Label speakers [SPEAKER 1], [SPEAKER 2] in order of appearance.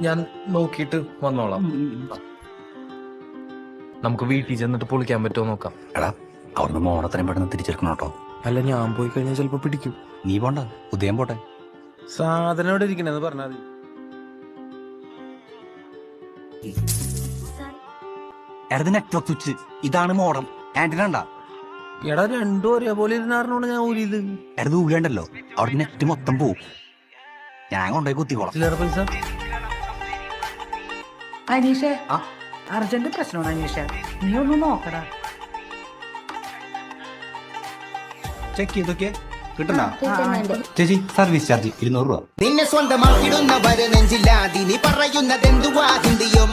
[SPEAKER 1] ഞാൻ നോക്കിയിട്ട് വന്നോളാം. നമുക്ക് വീട്ടിൽ ചെന്നിട്ട് പൊളിക്കാൻ പറ്റുമോ നോക്കാം.
[SPEAKER 2] എടാ അവിടുന്ന് മോണത്രയും പെട്ടെന്ന് തിരിച്ചെടുക്കണം കേട്ടോ.
[SPEAKER 1] അല്ല, ഞാൻ പോയി കഴിഞ്ഞാൽ ചിലപ്പോ പിടിക്കും.
[SPEAKER 2] നീ പോണ്ട, ഉദയം പോട്ടെ.
[SPEAKER 1] സാധനം ഇവിടെ ഇരിക്കണെന്ന് പറഞ്ഞാൽ മതി.
[SPEAKER 2] എടത് നെറ്റ്വർക്ക് സ്വിച്ച് ഇതാണ് മോഡം. ആന്റിന ഉണ്ടാ
[SPEAKER 1] എടാ, രണ്ടും ഒരേപോലെ ഇരുന്നാറിനോട് ഞാൻ ഊരിയത്.
[SPEAKER 2] എടത് ഊഴണ്ടല്ലോ, അവിടെ നെറ്റ് മൊത്തം പോവും. ഞാൻ കൊണ്ടുപോയി കുത്തിക്കോളാം.
[SPEAKER 1] ചില്ലറ പൈസ
[SPEAKER 3] അനീഷേ, അർജന്റ് പ്രശ്നമാണ് അനീഷ, നീ ഒന്ന് നോക്കടാ.
[SPEAKER 2] ചെക്ക് ചെയ്തൊക്കെ കിട്ടണ്ട ചേച്ചി. സർവീസ് ചാർജ് 200 രൂപ.
[SPEAKER 4] നിന്നെ സ്വന്തമാക്കിടുന്നവര് നെഞ്ചില്ലാതി നീ പറയുന്നതെന്തുവാ ഹിന്ദിയോ